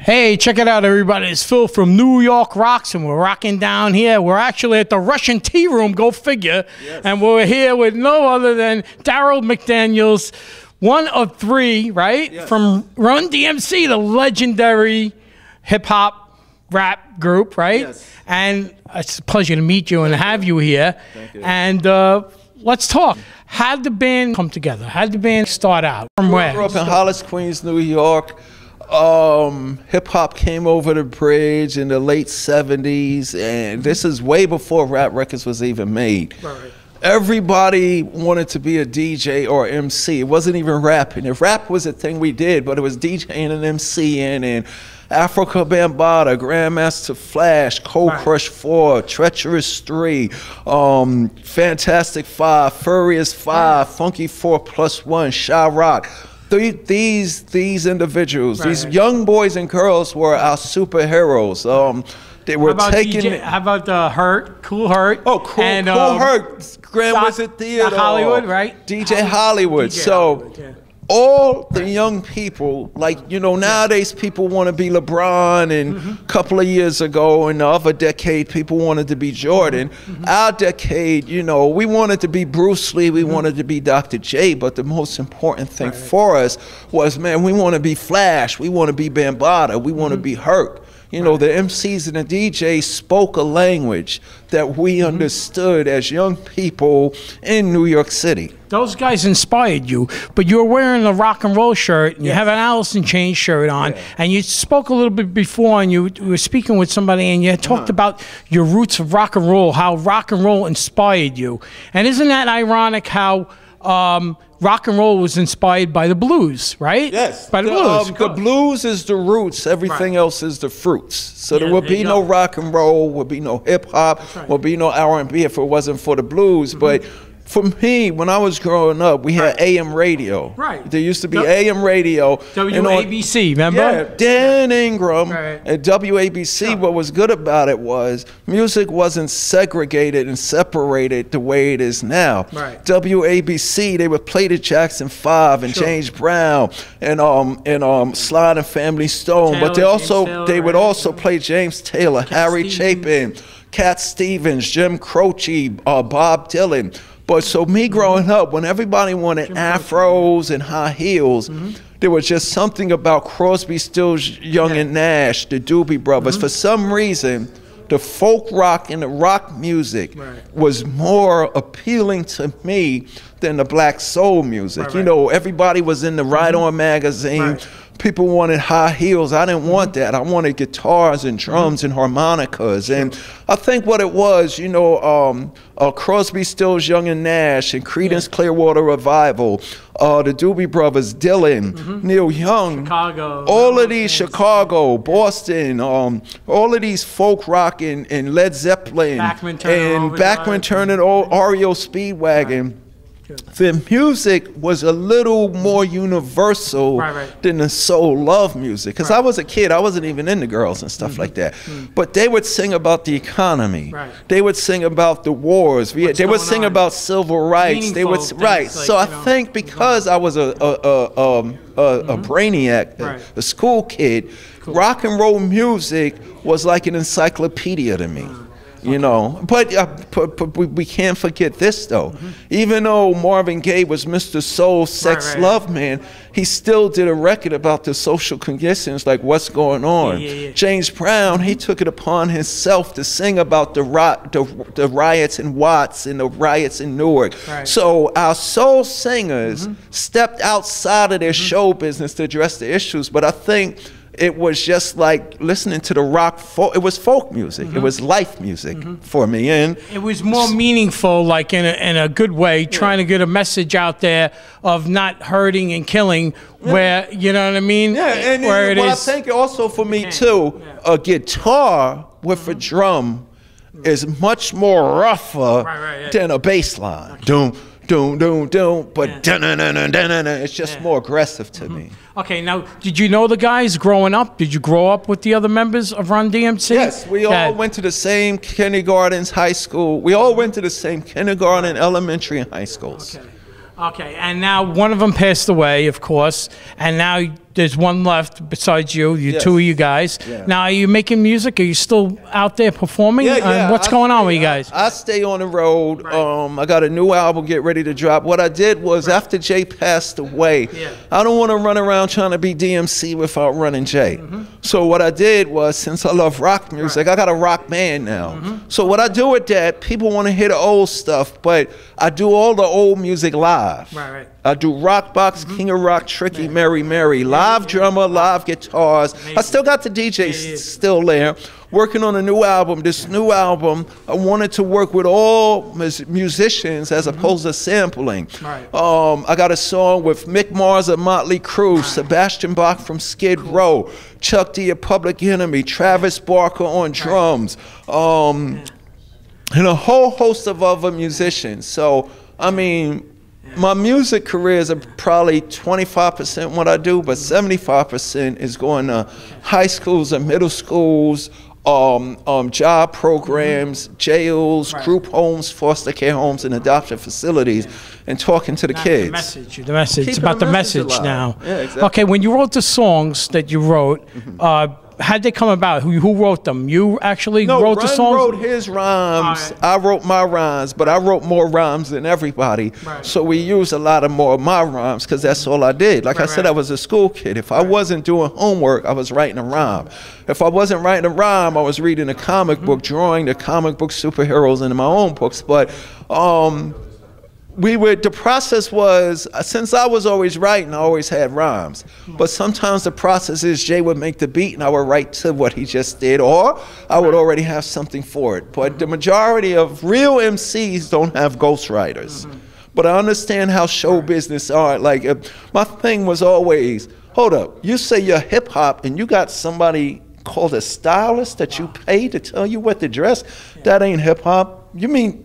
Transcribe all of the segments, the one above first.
Hey, check it out, everybody. It's Phil from New York Rocks, and we're rocking down here. We're actually at the Russian Tea Room, go figure. Yes. And we're here with no other than Darryl McDaniels, one of three, right? Yes. From Run-D.M.C, the legendary hip-hop rap group, right? Yes. And it's a pleasure to meet you and have you here. Thank you. And let's talk. How did the band come together? How did the band start out? From where? I grew up in Hollis, Queens, New York. Hip-hop came over the bridge in the late 70s, and this is way before rap records was even made. Right. Everybody wanted to be a DJ or MC. It wasn't even rapping. If rap was a thing we did, but it was DJing and MCing and Africa Bambaataa, Grandmaster Flash, Cold Crush 4, Treacherous 3, Fantastic 5, Furious 5, Funky 4+1, Shy Rock. These individuals, these young boys and girls were our superheroes. They were taking. How about Hurt, Cool Hurt? Oh, Cool Hurt, Grand Wizard Theater, Hollywood, right? DJ Hollywood. So all the young people, like, you know, nowadays people want to be LeBron, and a couple of years ago in the other decade people wanted to be Jordan. Our decade, you know, we wanted to be Bruce Lee, we wanted to be Dr. J, but the most important thing for us was, man, we want to be Flash, we want to be Bambaataa, we want to be Hurt. You know, the MCs and the DJs spoke a language that we understood as young people in New York City. Those guys inspired you, but you were wearing a rock and roll shirt, and you have an Alice in Chains shirt on, and you spoke a little bit before, and you were speaking with somebody, and you talked about your roots of rock and roll, how rock and roll inspired you. And isn't that ironic how rock and roll was inspired by the blues, right? Yes. By the blues. The blues is the roots, everything else is the fruits. So there would be no rock and roll, would be no hip hop, would be no R&B if it wasn't for the blues. But for me, when I was growing up, we had AM radio. Right. There used to be AM radio. WABC, remember? Yeah, Dan Ingram at WABC. What was good about it was music wasn't segregated and separated the way it is now. Right. WABC, they would play the Jackson 5 and James Brown and Sly and Family Stone, but they would also play James Taylor, Harry Chapin, Cat Stevens, Jim Croce, Bob Dylan. But so me growing up, when everybody wanted afros and high heels, there was just something about Crosby, Stills, Young and Nash, the Doobie Brothers. For some reason, the folk rock and the rock music was more appealing to me than the black soul music. You know, everybody was in the Ride On magazine. People wanted high heels. I didn't want that. I wanted guitars and drums and harmonicas. And I think what it was, you know, Crosby, Stills, Young and Nash, and Creedence Clearwater Revival, the Doobie Brothers, Dylan, Neil Young, all of these, Chicago, Boston, all of these folk rock and Led Zeppelin, and Bachman Turner, REO Speedwagon. The music was a little more universal than the soul love music. Because I was a kid, I wasn't even into girls and stuff like that. But they would sing about the economy. They would sing about the wars. They would sing about civil rights. They would So I think because I was a brainiac, a school kid, rock and roll music was like an encyclopedia to me. You know, but we can't forget this though. Even though Marvin Gaye was Mr. Soul, Sex, Love Man, he still did a record about the social conditions, like what's going on. James Brown, he took it upon himself to sing about the riots in Watts and the riots in Newark. So our soul singers stepped outside of their show business to address the issues, but I think it was just like listening to the rock folk. It was folk music. It was life music for me. And it was more meaningful, like in a good way, trying to get a message out there of not hurting and killing, where, you know what I mean? And I think also for me too, a guitar with a drum is much more rougher than a bass line. But it's just more aggressive to me. Okay, now, did you know the guys growing up? Did you grow up with the other members of Run-D.M.C? Yes, we all went to the same kindergartens, high school. We all went to the same kindergarten, elementary, and high schools. Okay, and now one of them passed away, of course, and now there's one left besides you, two of you guys. Yeah. Now, are you making music? Are you still out there performing? Yeah. What's going on with you guys? I stay on the road. I got a new album get ready to drop. What I did was after Jay passed away, I don't want to run around trying to be DMC without running Jay. So what I did was, since I love rock music, I got a rock band now. So what I do with that, people want to hear the old stuff, but I do all the old music live. I do Rock Box, King of Rock, Tricky, Mary Mary, live drummer, live guitars. I still got the DJ still there. Working on a new album. This new album, I wanted to work with all musicians as opposed to sampling. I got a song with Mick Mars of Motley Crue, Sebastian Bach from Skid Row, Chuck D of Public Enemy, Travis Barker on drums, and a whole host of other musicians. So, I mean, my music career is probably 25% what I do, but 75% is going to high schools and middle schools, job programs, jails, group homes, foster care homes, and adoption facilities, and talking to the kids. The message. It's about the message now. Yeah, exactly. Okay, when you wrote the songs that you wrote, how'd they come about? Who wrote them? You actually wrote the songs? Run wrote his rhymes. I wrote my rhymes, but I wrote more rhymes than everybody. So we used a lot of more of my rhymes because that's all I did. Like I said, I was a school kid. If I wasn't doing homework, I was writing a rhime. If I wasn't writing a rhyme, I was reading a comic book, drawing the comic book superheroes into my own books. But the process was, since I was always writing, I always had rhymes. But sometimes the process is Jay would make the beat and I would write to what he just did, or I would already have something for it. But the majority of real MCs don't have ghostwriters. But I understand how show business are. Like, my thing was always, hold up, you say you're hip hop and you got somebody called a stylist that you pay to tell you what to dress? That ain't hip hop. You mean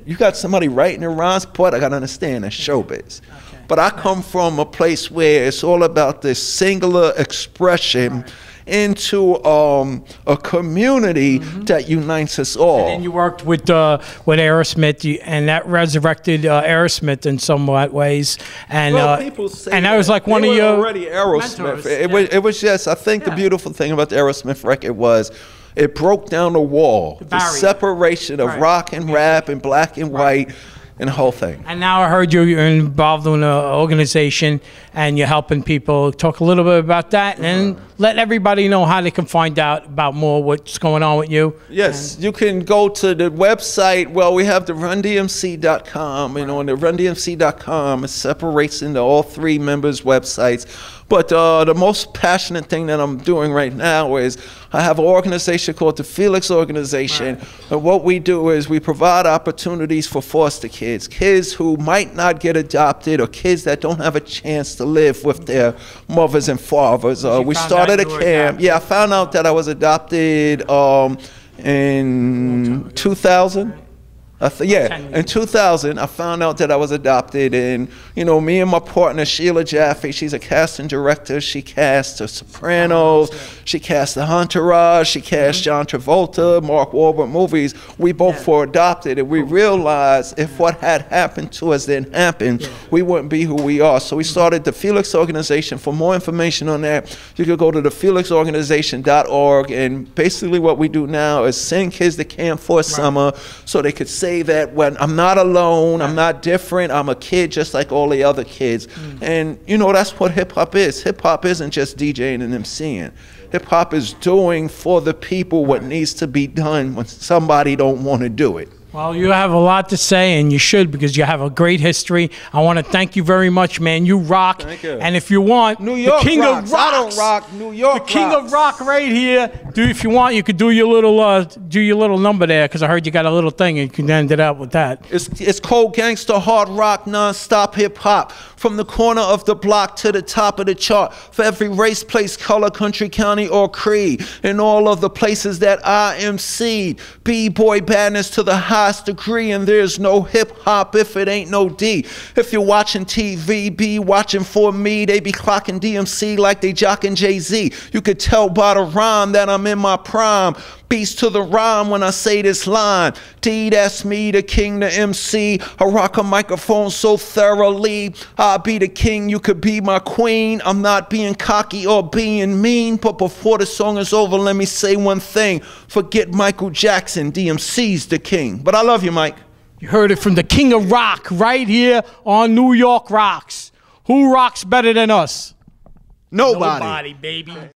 you got somebody writing in rhymes? But I gotta understand that's showbiz. But I come from a place where it's all about this singular expression into a community that unites us all. And then you worked with Aerosmith, and that resurrected Aerosmith in somewhat ways. And people say and that was like one of your already Aerosmith. It was just, I think the beautiful thing about the Aerosmith record was it broke down the wall, the separation of rock and rap and black and white. And the whole thing. And now I heard you're involved in an organization and you're helping people. Talk a little bit about that and let everybody know how they can find out about more what's going on with you. Yes, you can go to the website. Well, we have the Run-D.M.C.com, and on the Run-D.M.C.com, it separates into all three members' websites. But the most passionate thing that I'm doing right now is I have an organization called the FELIX Organization. And what we do is we provide opportunities for foster kids, kids who might not get adopted or kids that don't have a chance to live with their mothers and fathers. We started a camp. Yeah, I found out that I was adopted in 2000. In 2000, I found out that I was adopted, and you know, me and my partner Shelia Jaffe, she's a casting director. She cast the Sopranos, she cast the Entourage, she cast John Travolta, Mark Wahlberg movies. We both were adopted, and we realized if what had happened to us didn't happen, we wouldn't be who we are. So we started the FELIX Organization. For more information on that, you could go to the FELIXOrganization.org, and basically what we do now is send kids to camp for a summer so they could say that when I'm not alone, I'm not different, I'm a kid just like all the other kids. And you know, that's what hip hop is. Hip hop isn't just DJing and MCing. Hip hop is doing for the people what needs to be done when somebody don't want to do it. Well, you have a lot to say, and you should, because you have a great history. I want to thank you very much, man. You rock. Thank you. And if you want, New York the King rocks. of Rocks, I don't rock. New York the King rocks. of Rock right here. If you want, you could do your little number there, because I heard you got a little thing, and you can end it up with that. It's cold gangster, hard rock, non-stop hip-hop. From the corner of the block to the top of the chart. For every race, place, color, country, county, or creed. In all of the places that I MC. B-boy badness to the highest degree. And there's no hip-hop if it ain't no D. If you're watching TV, be watching for me. They be clocking DMC like they jocking Jay-Z. You could tell by the rhyme that I'm in my prime. beats to the rhyme when I say this line. D, that's me, the king, the MC. I rock a microphone so thoroughly. I'll be the king, you could be my queen. I'm not being cocky or being mean, but before the song is over, let me say one thing. Forget Michael Jackson, DMC's the king. But I love you, Mike. You heard it from the king of rock right here on New York Rocks. Who rocks better than us? Nobody. Nobody, baby.